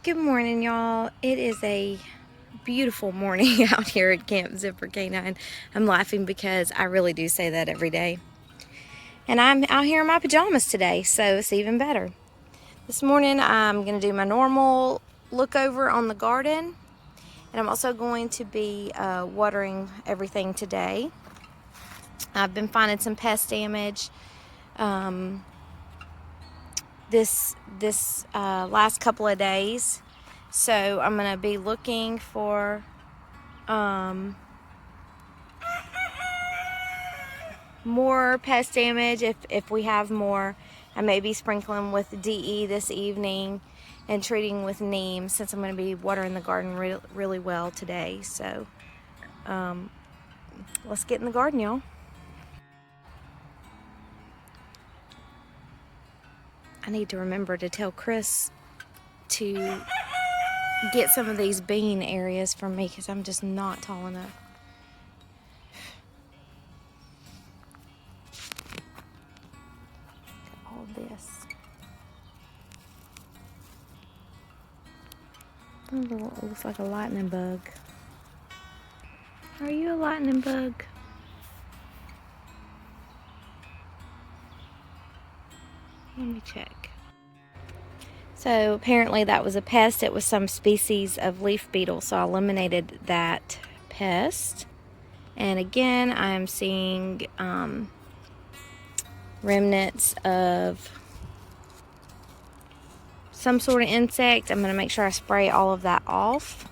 Good morning, y'all. It is a beautiful morning out here at Camp Zipper K9. I'm laughing because I really do say that every day. And I'm out here in my pajamas today, so it's even better. This morning I'm going to do my normal look over on the garden. And I'm also going to be watering everything today. I've been finding some pest damage. This last couple of days, so I'm gonna be looking for more pest damage if we have more. I may be sprinkling with DE this evening and treating with neem, since I'm going to be watering the garden really well today. So let's get in the garden, y'all. I need to remember to tell Chris to get some of these bean areas from me, because I'm just not tall enough. Got all this. Oh, it looks like a lightning bug. Are you a lightning bug? Let me check. So apparently that was a pest. It was some species of leaf beetle, so I eliminated that pest. And again, I'm seeing remnants of some sort of insect. I'm going to make sure I spray all of that off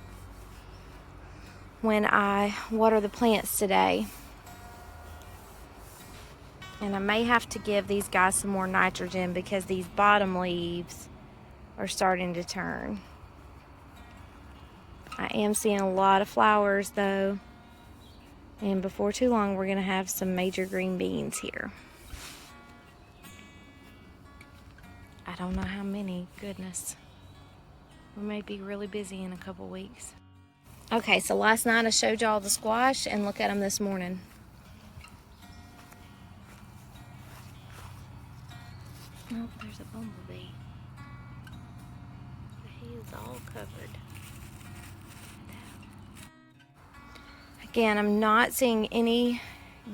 when I water the plants today. And I may have to give these guys some more nitrogen, because these bottom leaves are starting to turn. I am seeing a lot of flowers though, and before too long we're going to have some major green beans here. I don't know how many, goodness. We may be really busy in a couple weeks. Okay, so last night I showed y'all the squash, and look at them this morning. Oh, there's a bumblebee. He is all covered. Again, I'm not seeing any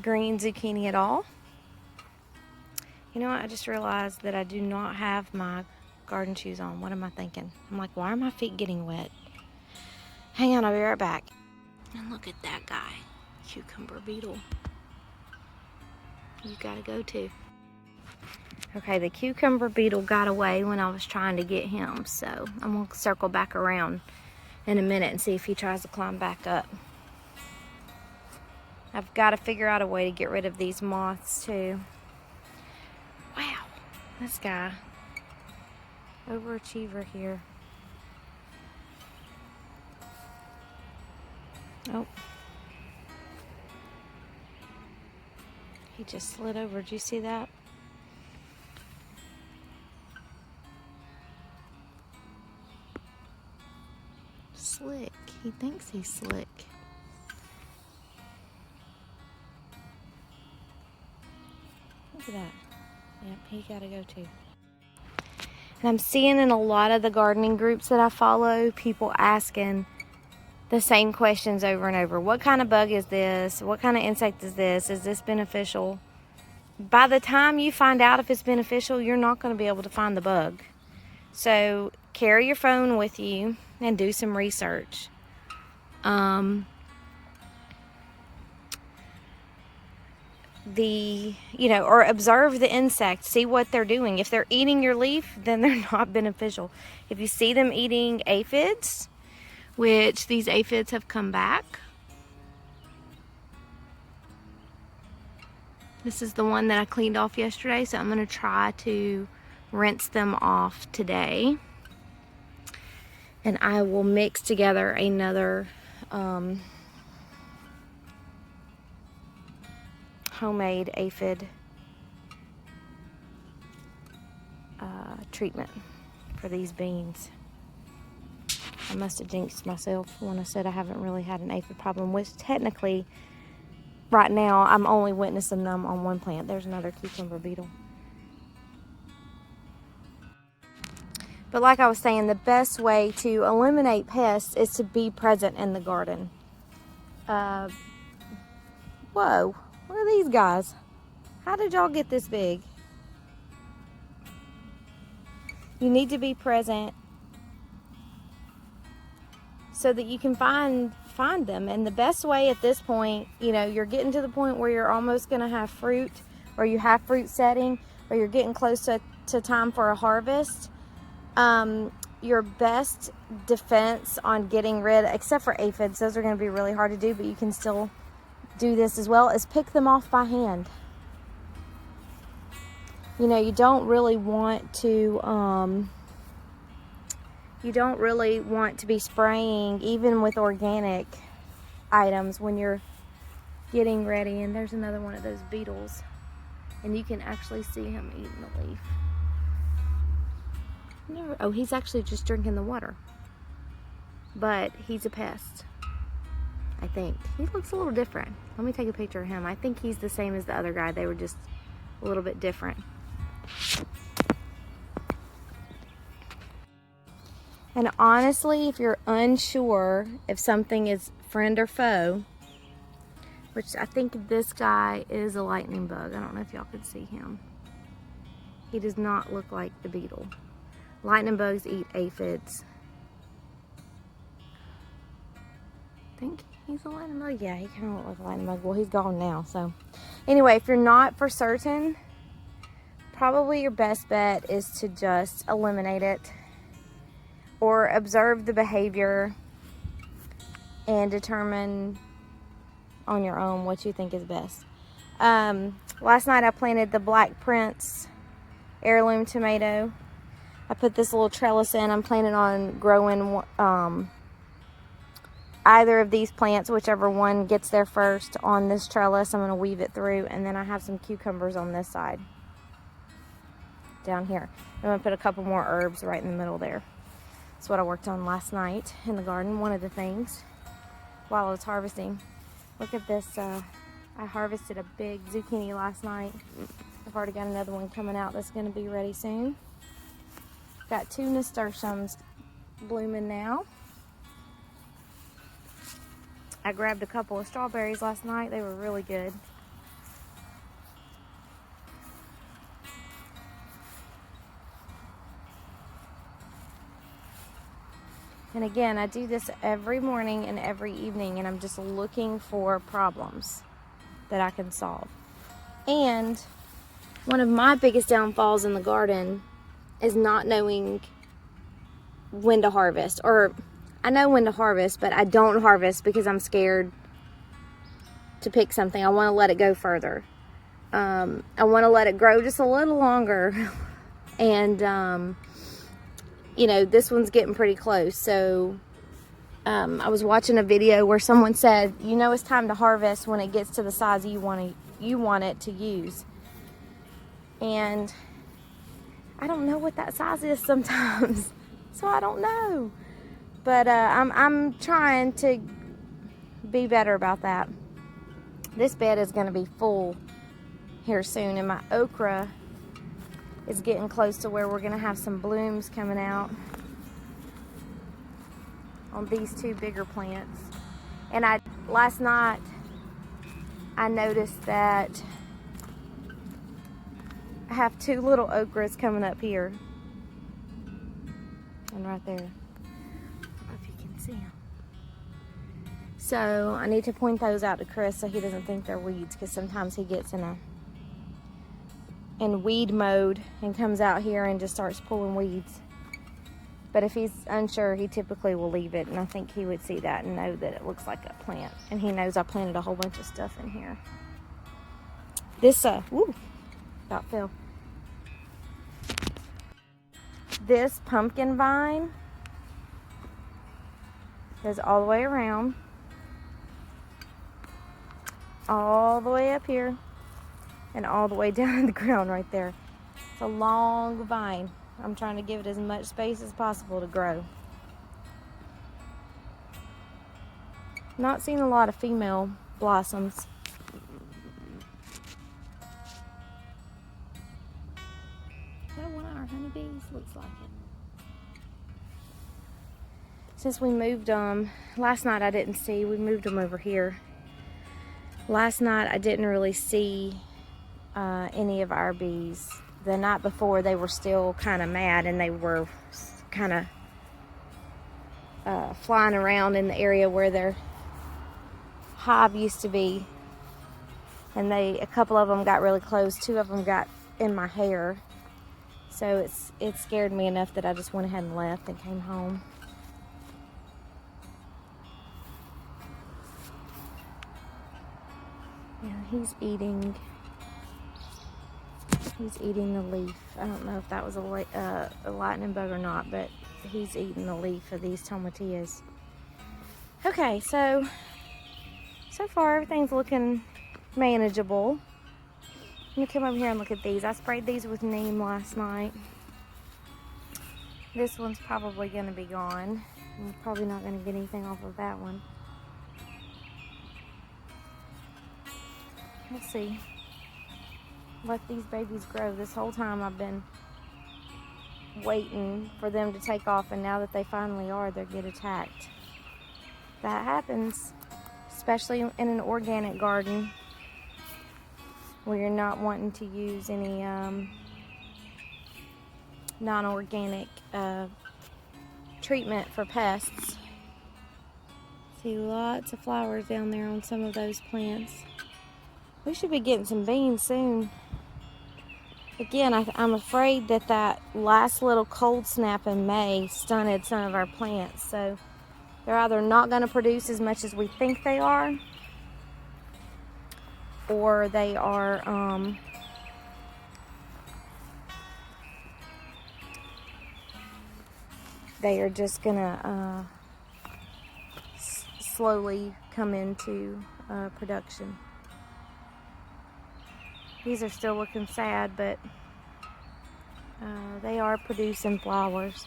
green zucchini at all. You know what? I just realized that I do not have my garden shoes on. What am I thinking? I'm like, why are my feet getting wet? Hang on, I'll be right back. And look at that guy, cucumber beetle. You gotta go too. Okay, the cucumber beetle got away when I was trying to get him, so I'm gonna circle back around in a minute and see if he tries to climb back up. I've got to figure out a way to get rid of these moths too. Wow, this guy, overachiever here. Oh, he just slid over. Did you see that? Slick. He thinks he's slick. Look at that. Yep, he gotta go too. And I'm seeing in a lot of the gardening groups that I follow, people asking the same questions over and over. What kind of bug is this? What kind of insect is this? Is this beneficial? By the time you find out if it's beneficial, you're not going to be able to find the bug. So carry your phone with you and do some research. Or observe the insects, see what they're doing. If they're eating your leaf, then they're not beneficial. If you see them eating aphids, which these aphids have come back. This is the one that I cleaned off yesterday, so I'm going to try to rinse them off today. And I will mix together another homemade aphid treatment for these beans. I must have jinxed myself when I said I haven't really had an aphid problem, which technically right now I'm only witnessing them on one plant. There's another cucumber beetle. But like I was saying, the best way to eliminate pests is to be present in the garden. Whoa, look at these guys. How did y'all get this big? You need to be present so that you can find them. And the best way at this point, you know, you're getting to the point where you're almost going to have fruit, or you have fruit setting, or you're getting close to time for a harvest. Your best defense on getting rid, except for aphids, those are going to be really hard to do, but you can still do this as well, is pick them off by hand. You know, you don't really want to be spraying even with organic items when you're getting ready. And there's another one of those beetles, and you can actually see him eating the leaf. Oh, he's actually just drinking the water, but he's a pest, I think. He looks a little different. Let me take a picture of him. I think he's the same as the other guy. They were just a little bit different. And honestly, if you're unsure if something is friend or foe, which I think this guy is a lightning bug. I don't know if y'all can see him. He does not look like the beetle. Lightning bugs eat aphids. I think he's a lightning bug. Yeah, he kind of looks like a lightning bug. Well, he's gone now, so. Anyway, if you're not for certain, probably your best bet is to just eliminate it, or observe the behavior and determine on your own what you think is best. Last night I planted the Black Prince heirloom tomato. I put this little trellis in. I'm planning on growing either of these plants, whichever one gets there first, on this trellis. I'm going to weave it through, and then I have some cucumbers on this side down here. I'm going to put a couple more herbs right in the middle there. That's what I worked on last night in the garden. One of the things while I was harvesting. Look at this. I harvested a big zucchini last night. I've already got another one coming out that's going to be ready soon. Got 2 nasturtiums blooming now. I grabbed a couple of strawberries last night. They were really good. And again, I do this every morning and every evening, and I'm just looking for problems that I can solve. And one of my biggest downfalls in the garden is not knowing when to harvest. Or I know when to harvest, but I don't harvest because I'm scared to pick something. I want to let it go further. I want to let it grow just a little longer. And you know, this one's getting pretty close. So I was watching a video where someone said, you know, it's time to harvest when it gets to the size you want it to use. And I don't know what that size is sometimes, so I don't know. But I'm trying to be better about that. This bed is going to be full here soon, and my okra is getting close to where we're going to have some blooms coming out on these 2 bigger plants. And last night I noticed that I have 2 little okras coming up here and right there. I don't know if you can see them. So I need to point those out to Chris so he doesn't think they're weeds, because sometimes he gets in weed mode and comes out here and just starts pulling weeds. But if he's unsure, he typically will leave it, and I think he would see that and know that it looks like a plant. And he knows I planted a whole bunch of stuff in here. This about fell. This pumpkin vine goes all the way around, all the way up here, and all the way down to the ground right there. It's a long vine. I'm trying to give it as much space as possible to grow. Not seeing a lot of female blossoms. Is that one of our honeybees? Looks like it. since we moved them, last night I didn't see, we moved them over here. Last night I didn't really see any of our bees. The night before they were still kind of mad, and they were kind of flying around in the area where their hive used to be. And a couple of them got really close. 2 of them got in my hair. So it scared me enough that I just went ahead and left and came home. Yeah, he's eating the leaf. I don't know if that was a lightning bug or not, but he's eating the leaf of these tomatillas. Okay, so far everything's looking manageable. Let me come over here and look at these. I sprayed these with neem last night. This one's probably going to be gone. I'm probably not going to get anything off of that one. Let's see. Let these babies grow. This whole time I've been waiting for them to take off, and now that they finally are, they get attacked. That happens, especially in an organic garden where you're not wanting to use any non-organic treatment for pests. See lots of flowers down there on some of those plants. We should be getting some beans soon. Again, I'm afraid that last little cold snap in May stunted some of our plants. So they're either not going to produce as much as we think they are, or they are just gonna slowly come into production. These are still looking sad, but they are producing flowers.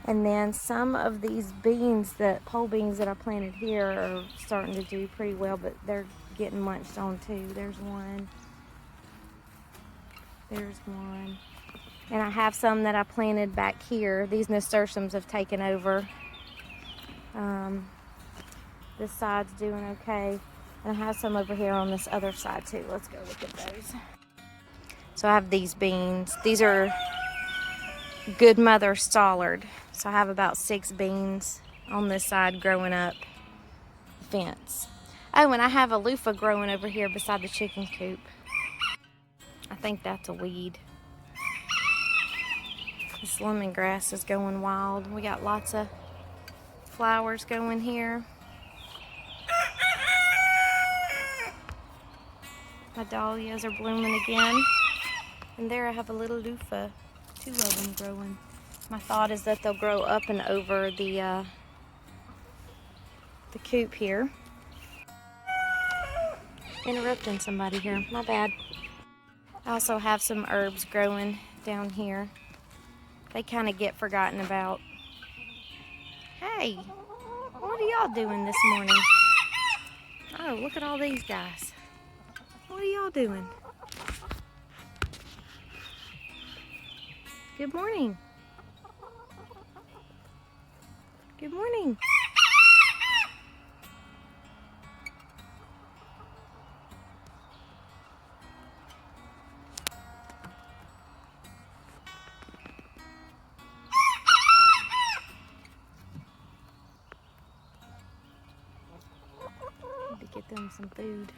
And then some of these beans, pole beans that I planted here, are starting to do pretty well, but they're getting munched on too. There's one. There's one. And I have some that I planted back here. These nasturtiums have taken over. This side's doing okay. And I have some over here on this other side too. Let's go look at those. So I have these beans. These are Good Mother Stallard. So I have about 6 beans on this side growing up the fence. Oh, and I have a loofah growing over here beside the chicken coop. I think that's a weed. This lemongrass is going wild. We got lots of flowers going here. My dahlias are blooming again. And there I have a little loofah. 2 of them growing. My thought is that they'll grow up and over the coop here. Interrupting somebody here, my bad. I also have some herbs growing down here. They kind of get forgotten about. Hey, what are y'all doing this morning? Oh, look at all these guys. What are y'all doing? Good morning. Good morning. Need to get them some food.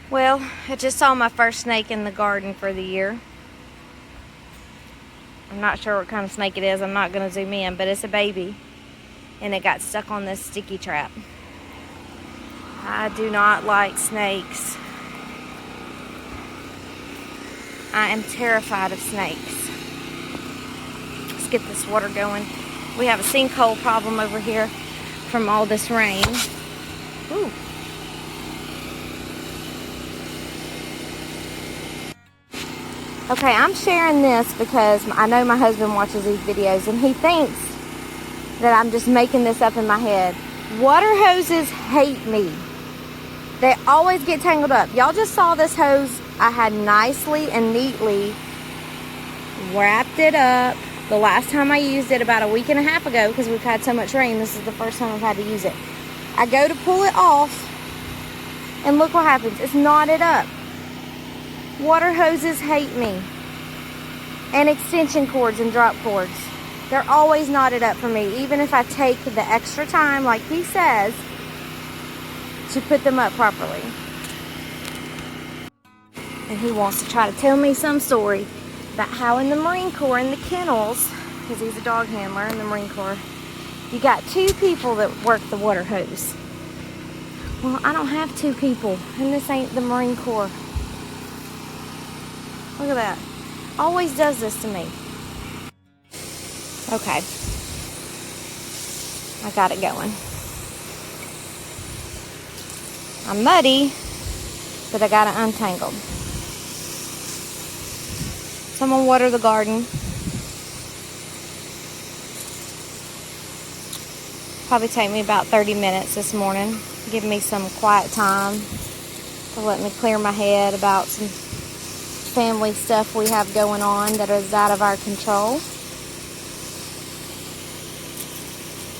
Well, I just saw my first snake in the garden for the year. I'm not sure what kind of snake it is. I'm not going to zoom in, but it's a baby. And it got stuck on this sticky trap. I do not like snakes. I am terrified of snakes. Let's get this water going. We have a sinkhole problem over here from all this rain. Ooh. Okay, I'm sharing this because I know my husband watches these videos and he thinks that I'm just making this up in my head. Water hoses hate me. They always get tangled up. Y'all just saw this hose. I had nicely and neatly wrapped it up The last time I used it about a week and a half ago, because we've had so much rain, this is the first time I've had to use it. I go to pull it off, and look what happens. It's knotted up. Water hoses hate me. And extension cords and drop cords. They're always knotted up for me, even if I take the extra time, like he says, to put them up properly. And he wants to try to tell me some story about how in the Marine Corps, in the kennels, because he's a dog handler in the Marine Corps, you got 2 people that work the water hose. Well, I don't have 2 people, and this ain't the Marine Corps. Look at that. Always does this to me. Okay. I got it going. I'm muddy, but I got it untangled. So I'm gonna water the garden. Probably take me about 30 minutes this morning. Give me some quiet time to let me clear my head about some family stuff we have going on that is out of our control.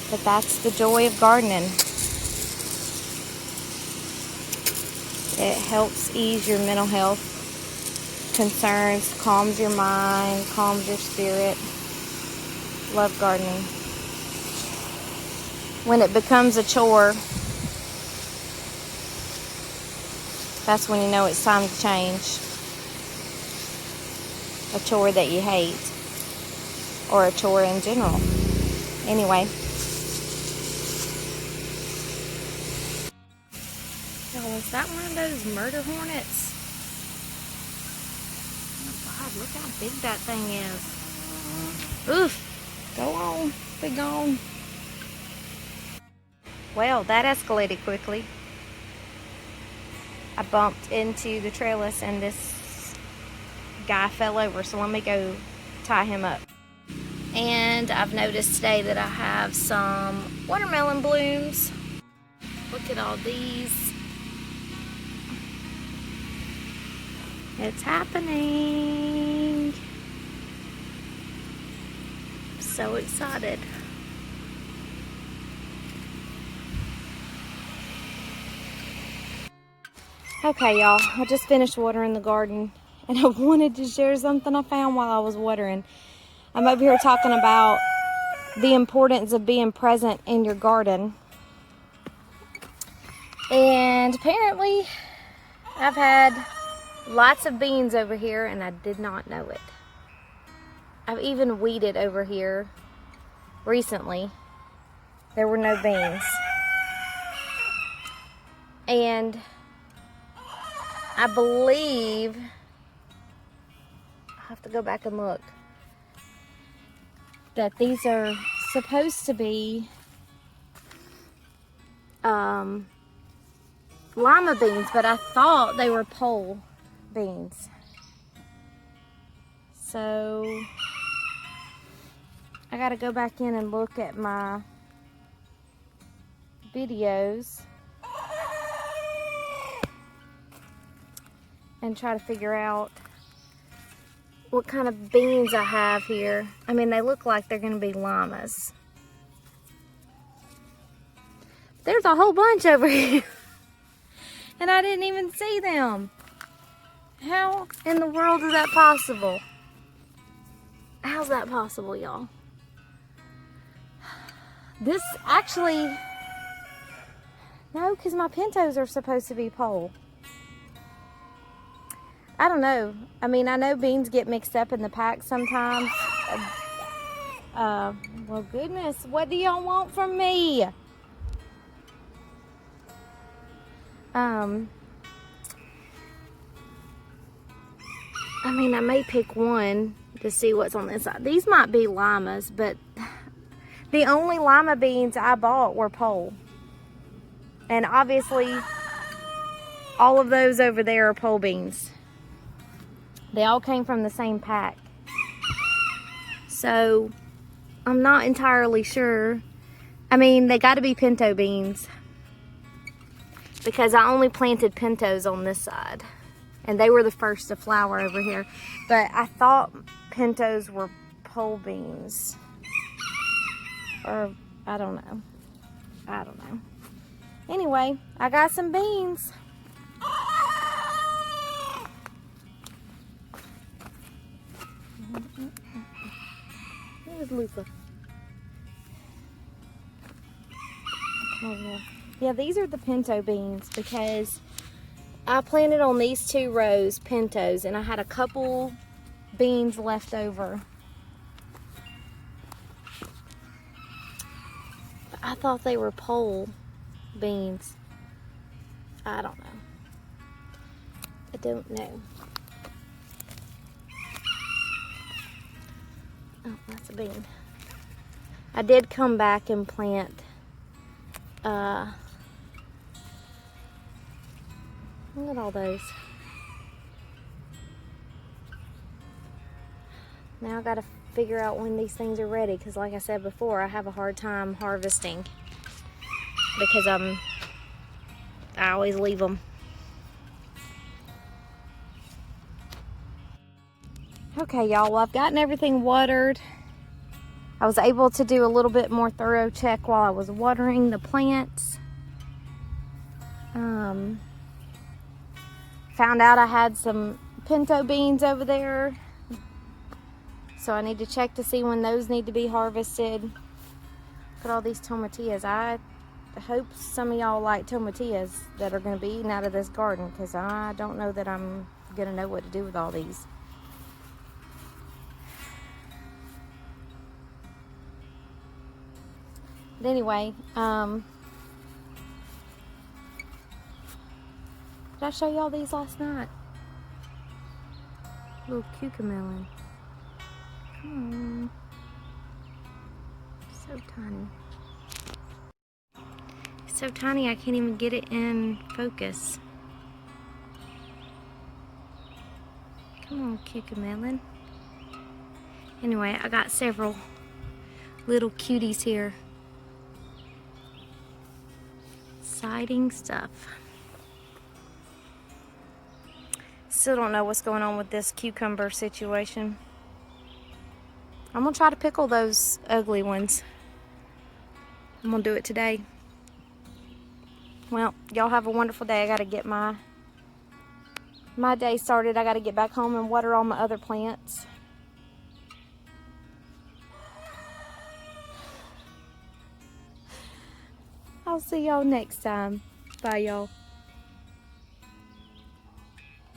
But that's the joy of gardening. It helps ease your mental health concerns, calms your mind, calms your spirit. Love gardening. When it becomes a chore, that's when you know it's time to change. A chore that you hate, or a chore in general. Anyway. Oh, is that one of those murder hornets? God, look how big that thing is. Oof. Go on. Be gone. Well, that escalated quickly. I bumped into the trellis and this guy fell over, so let me go tie him up. And I've noticed today that I have some watermelon blooms. Look at all these. It's happening. I'm so excited. Okay, y'all, I just finished watering the garden, and I wanted to share something I found while I was watering. I'm over here talking about the importance of being present in your garden. And apparently, I've had lots of beans over here, and I did not know it. I've even weeded over here recently. There were no beans. And I believe, I'll have to go back and look, that these are supposed to be lima beans, but I thought they were pole beans. So I gotta go back in and look at my videos and try to figure out what kind of beans I have here. I mean, they look like they're gonna be limas. There's a whole bunch over here. And I didn't even see them. How in the world is that possible? How's that possible, y'all? This actually, no, because my pintos are supposed to be pole. I don't know. I mean, I know beans get mixed up in the pack sometimes. Well, goodness, what do y'all want from me? I mean, I may pick one to see what's on this side. These might be limas, but the only lima beans I bought were pole. And obviously, all of those over there are pole beans. They all came from the same pack. So, I'm not entirely sure. I mean, they got to be pinto beans, because I only planted pintos on this side, and they were the first to flower over here. But I thought pintos were whole beans. Or, I don't know. Anyway, I got some beans. Where's Luca? Yeah, these are the pinto beans because I planted on these 2 rows pintos and I had a couple beans left over. I thought they were pole beans. I don't know. I don't know. Oh, that's a bean. I did come back and plant look at all those. Now I gotta figure out when these things are ready because like I said before, I have a hard time harvesting because I always leave them. Okay, y'all, well, I've gotten everything watered. I was able to do a little bit more thorough check while I was watering the plants. Found out I had some pinto beans over there. So I need to check to see when those need to be harvested. Look at all these tomatillas. I hope some of y'all like tomatillas that are going to be eaten out of this garden because I don't know that I'm going to know what to do with all these. But anyway, did I show y'all these last night? Little cucamelon. Come on. So tiny. It's so tiny I can't even get it in focus. Come on, cucamelon. Anyway, I got several little cuties here. Exciting stuff. Still don't know what's going on with this cucumber situation. I'm gonna try to pickle those ugly ones. I'm gonna do it today. Well, y'all have a wonderful day. I gotta get my day started. I gotta get back home and water all my other plants. I'll see y'all next time. Bye, y'all.